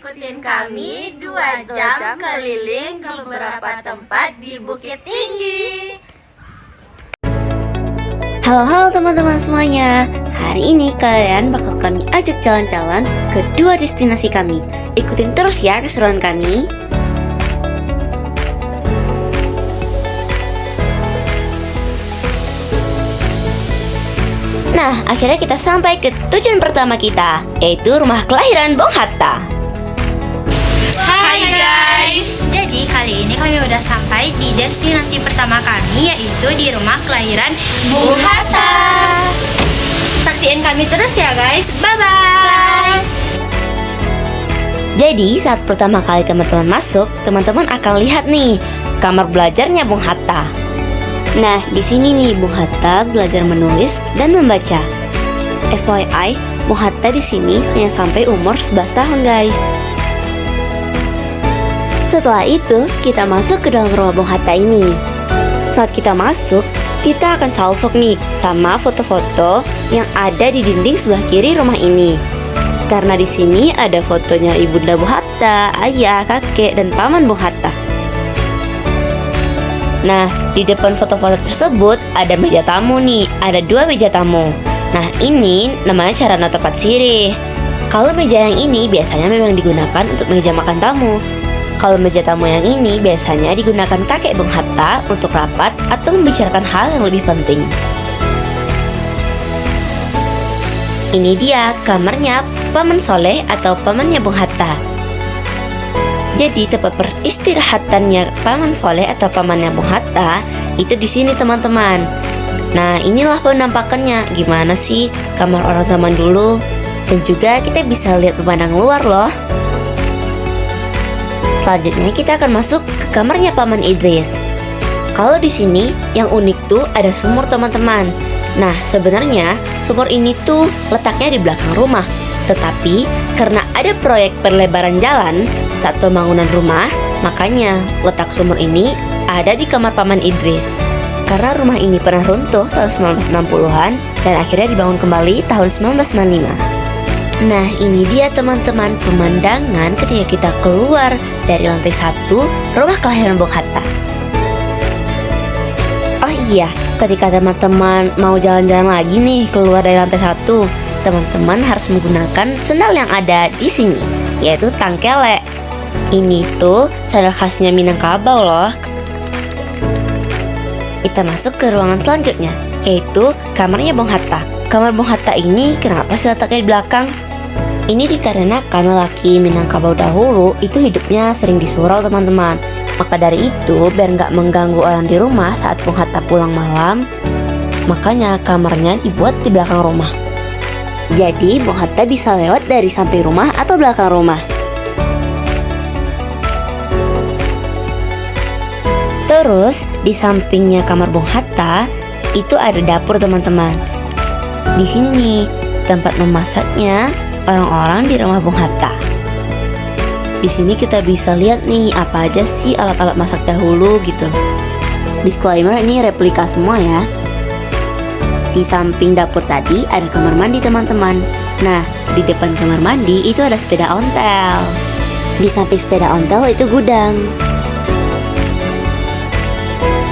ikutin kami 2 jam keliling ke beberapa tempat di Bukit Tinggi. Halo teman-teman semuanya. Hari ini kalian bakal kami ajak jalan-jalan ke 2 destinasi kami. Ikutin terus ya keseruan kami. Nah, akhirnya kita sampai ke tujuan pertama kita, yaitu rumah kelahiran Bung Hatta. Hai guys. Jadi kali ini kami udah sampai di destinasi pertama kami, yaitu di rumah kelahiran Bung Hatta. Saksiin kami terus ya guys. Bye-bye. Jadi saat pertama kali teman-teman masuk, teman-teman akan lihat nih kamar belajarnya Bung Hatta. Nah, di sini nih Bung Hatta belajar menulis dan membaca. FYI, Bung Hatta di sini hanya sampai umur 11 tahun, guys. Setelah itu, kita masuk ke dalam rumah Bung Hatta ini. Saat kita masuk, kita akan salvok nih sama foto-foto yang ada di dinding sebelah kiri rumah ini. Karena di sini ada fotonya Ibunda Bung Hatta, ayah, kakek, dan paman Bung Hatta. Nah, di depan foto-foto tersebut ada meja tamu nih, ada 2 meja tamu. Nah, ini namanya cara tepat sirih. Kalau meja yang ini biasanya memang digunakan untuk meja makan tamu. Kalau meja tamu yang ini biasanya digunakan kakek Bung Hatta untuk rapat atau membicarakan hal yang lebih penting. Ini dia kamarnya Paman Soleh atau pamannya Bung Hatta. Jadi tempat peristirahatannya Paman Soleh atau pamannya Bung Hatta itu di sini teman-teman. Nah, inilah penampakannya. Gimana sih kamar orang zaman dulu? Dan juga kita bisa lihat pemandangan luar loh. Selanjutnya kita akan masuk ke kamarnya Paman Idris. Kalau di sini yang unik tuh ada sumur teman-teman. Nah, sebenarnya sumur ini tuh letaknya di belakang rumah. Tetapi karena ada proyek perlebaran jalan saat pembangunan rumah, makanya letak sumur ini ada di kamar Paman Idris. Karena rumah ini pernah runtuh tahun 1960-an dan akhirnya dibangun kembali tahun 1995. Nah, ini dia teman-teman pemandangan ketika kita keluar dari lantai 1 rumah kelahiran Bung Hatta. Oh iya, ketika teman-teman mau jalan-jalan lagi nih keluar dari lantai 1, teman-teman harus menggunakan sendal yang ada di sini, yaitu tangkelek. Ini tuh sandal khasnya Minangkabau loh. Kita masuk ke ruangan selanjutnya, yaitu kamarnya Bung Hatta. Kamar Bung Hatta ini kenapa sih letaknya di belakang? Ini dikarenakan lelaki Minangkabau dahulu itu hidupnya sering di surau teman-teman. Maka dari itu, biar nggak mengganggu orang di rumah saat Bung Hatta pulang malam, makanya kamarnya dibuat di belakang rumah. Jadi Bung Hatta bisa lewat dari samping rumah atau belakang rumah. Terus di sampingnya kamar Bung Hatta itu ada dapur teman-teman. Di sini nih tempat memasaknya orang-orang di rumah Bung Hatta. Di sini kita bisa lihat nih apa aja sih alat-alat masak dahulu gitu. Disclaimer, ini replika semua ya. Di samping dapur tadi ada kamar mandi teman-teman. Nah, di depan kamar mandi itu ada sepeda ontel. Di samping sepeda ontel itu gudang.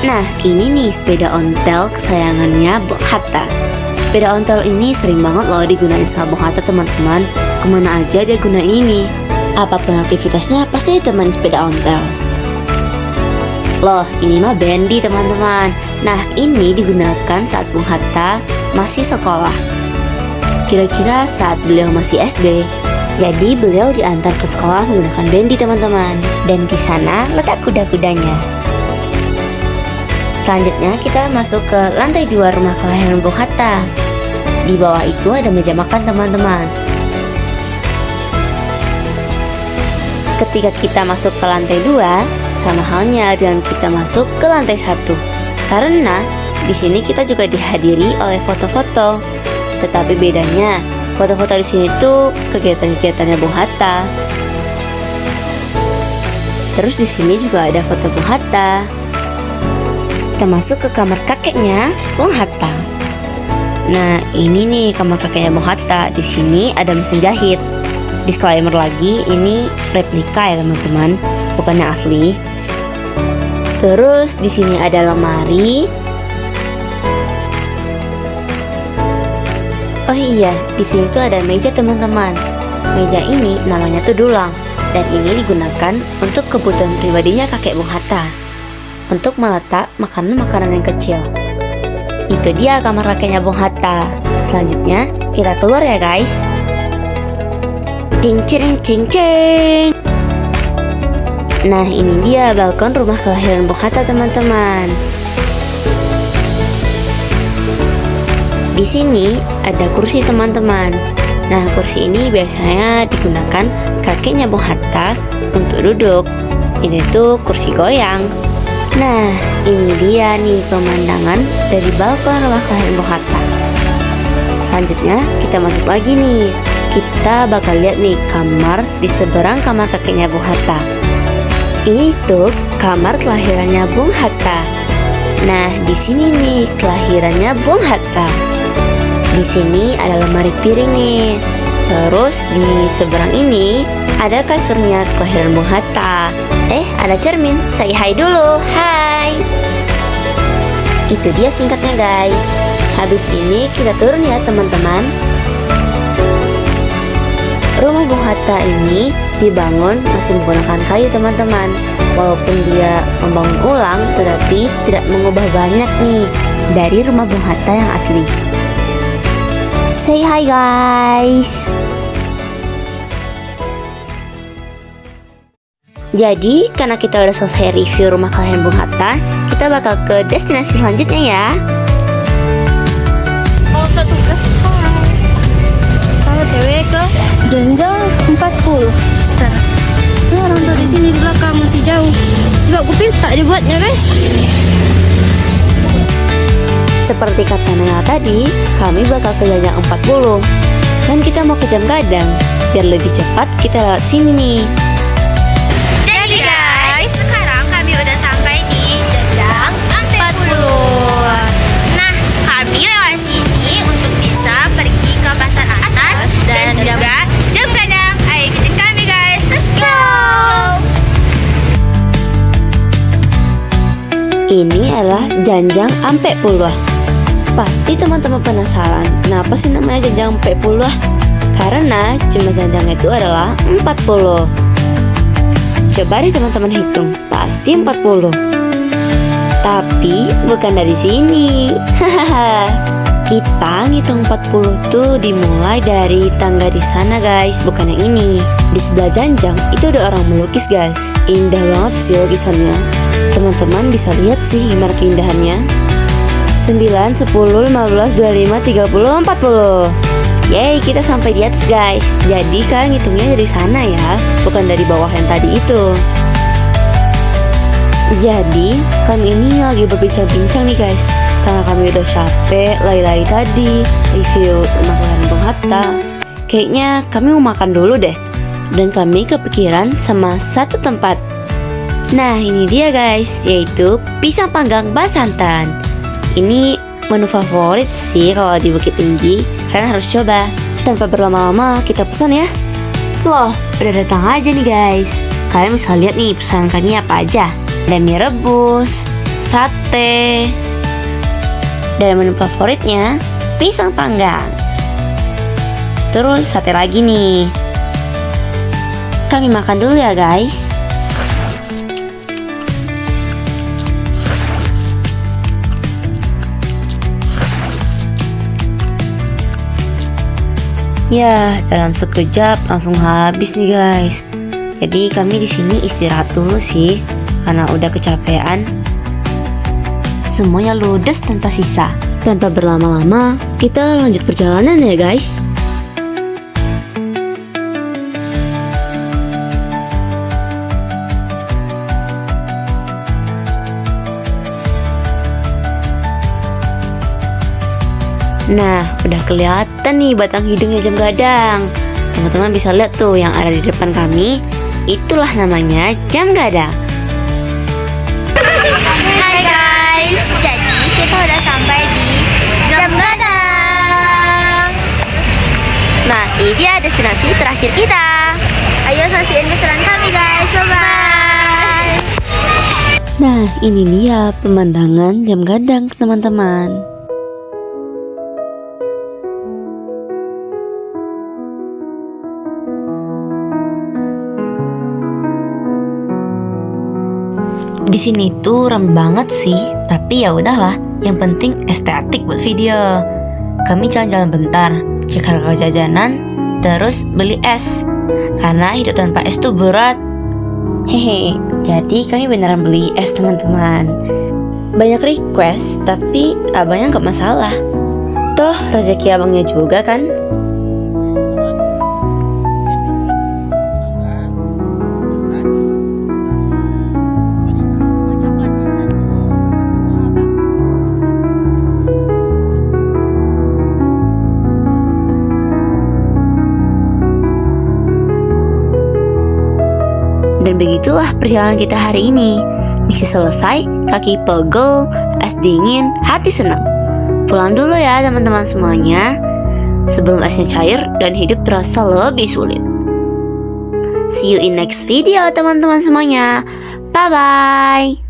Nah, ini nih sepeda ontel kesayangannya Bung Hatta. Sepeda ontel ini sering banget loh digunain sama Bung Hatta teman-teman. Kemana aja dia gunain ini. Apapun aktivitasnya pasti ditemani sepeda ontel. Loh, ini mah bendi teman-teman. Nah, ini digunakan saat Bung Hatta masih sekolah. Kira-kira saat beliau masih SD. Jadi beliau diantar ke sekolah menggunakan bendi teman-teman. Dan di sana letak kuda-kudanya. Selanjutnya kita masuk ke lantai 2 rumah kelahiran Bung Hatta. Di bawah itu ada meja makan teman-teman. Ketika kita masuk ke lantai 2, sama halnya dengan kita masuk ke lantai 1. Karena di sini kita juga dihadiri oleh foto-foto. Tetapi bedanya, foto-foto di sini tuh kegiatan-kegiatannya Bung Hatta. Terus di sini juga ada foto Bung Hatta. Kita masuk ke kamar kakeknya Bung Hatta. Nah, ini nih kamar kakeknya Bung Hatta. Di sini ada mesin jahit. disclaimer lagi, ini replika ya teman-teman, bukannya asli. Terus di sini ada lemari. Oh iya, di sini tuh ada meja teman-teman. Meja ini namanya tuh dulang, dan ini digunakan untuk kebutuhan pribadinya kakek Bung Hatta, untuk meletak makanan-makanan yang kecil. Itu dia kamar kakeknya Bung Hatta. Selanjutnya kita keluar ya guys. Cing cing cing cing. Nah, ini dia balkon rumah kelahiran Bung Hatta teman-teman. Di sini ada kursi teman-teman. Nah, kursi ini biasanya digunakan kakeknya Bung Hatta untuk duduk. Ini tuh kursi goyang. Nah, ini dia nih pemandangan dari balkon rumah kelahiran Bung Hatta. Selanjutnya kita masuk lagi nih. Kita bakal lihat nih kamar di seberang kamar kakeknya Bung Hatta. Ini tuh kamar kelahirannya Bung Hatta. Nah, di sini nih kelahirannya Bung Hatta. Di sini ada lemari piring nih. Terus di seberang ini ada kasurnya kelahiran Bung Hatta. Ada cermin. Say hi dulu. Hai. Itu dia singkatnya guys. Habis ini kita turun ya teman-teman. Rumah Bung Hatta ini dibangun masih menggunakan kayu teman-teman. Walaupun dia membangun ulang, tetapi tidak mengubah banyak nih dari rumah Bung Hatta yang asli. Say hi guys. Jadi karena kita udah selesai review rumah kelahiran Bung Hatta, kita bakal ke destinasi selanjutnya ya. Mau ke tugas TW ke Janjang 40 sana. Nah, orang tua di sini di belakang masih jauh. Coba gue pinta dibuatnya guys. Seperti kata Nela tadi, kami bakal ke Janjang 40. Kan kita mau ke Jam Gadang. Biar lebih cepat kita lewat sini nih. Jadi guys, sekarang kami udah sampai di Janjang 40. Nah, kami lewat sini untuk bisa pergi ke pasar atas dan juga Jam Gadang. Ayo ikutin kami guys, let's go. Ini adalah Janjang Ampe Puluh. Pasti teman-teman penasaran, kenapa sih namanya Janjang Ampe Puluh? Karena jumlah janjangnya itu adalah 40. Coba deh teman-teman hitung, pasti 40. Tapi bukan dari sini. Hahaha. Kita ngitung 40 tuh dimulai dari tangga di sana guys, bukan yang ini. Di sebelah Janjang itu ada orang melukis guys. Indah banget sih lukisannya. Teman-teman bisa lihat sih gimana keindahannya. 9, 10, 15, 25, 30, 40. Yeay, kita sampai di atas guys. Jadi kalian ngitungnya dari sana ya, bukan dari bawah yang tadi itu. Jadi kami ini lagi berbincang-bincang nih guys, karena kami udah capek lari-lari tadi review rumah kelahiran Bung Hatta. Kayaknya kami mau makan dulu deh. Dan kami kepikiran sama satu tempat. Nah, ini dia guys, yaitu pisang panggang bak santan. Ini menu favorit sih kalau di Bukit Tinggi. Kalian harus coba. Tanpa berlama-lama kita pesan ya. Loh, udah datang aja nih guys. Kalian bisa lihat nih pesanan kami apa aja. Ada mie rebus, sate, dan menu favoritnya pisang panggang. Terus sate lagi nih. Kami makan dulu ya guys. Ya, dalam sekejap langsung habis nih guys. Jadi kami di sini istirahat dulu sih, karena udah kecapean. Semuanya ludes tanpa sisa. Tanpa berlama-lama, kita lanjut perjalanan ya guys. Nah, udah kelihatan nih batang hidungnya Jam Gadang. Teman-teman bisa lihat tuh yang ada di depan kami. Itulah namanya Jam Gadang. Hai guys, jadi kita udah sampai di Jam Gadang. Nah, ini dia destinasi terakhir kita. Ayo saksikan keseruan kami guys. Bye-bye. Nah, ini dia pemandangan jam gadang, teman-teman. Di sini tuh ramai banget sih, tapi ya udahlah. Yang penting estetik buat video. Kami jalan-jalan bentar, cek harga jajanan, terus beli es. Karena hidup tanpa es tuh berat. Hehe, jadi kami beneran beli es, teman-teman. Banyak request, tapi abangnya nggak masalah. Toh rezeki abangnya juga kan. Dan begitulah perjalanan kita hari ini. Misi selesai, kaki pegel, es dingin, hati senang. Pulang dulu ya teman-teman semuanya, sebelum esnya cair dan hidup terasa lebih sulit. See you in next video teman-teman semuanya. Bye-bye.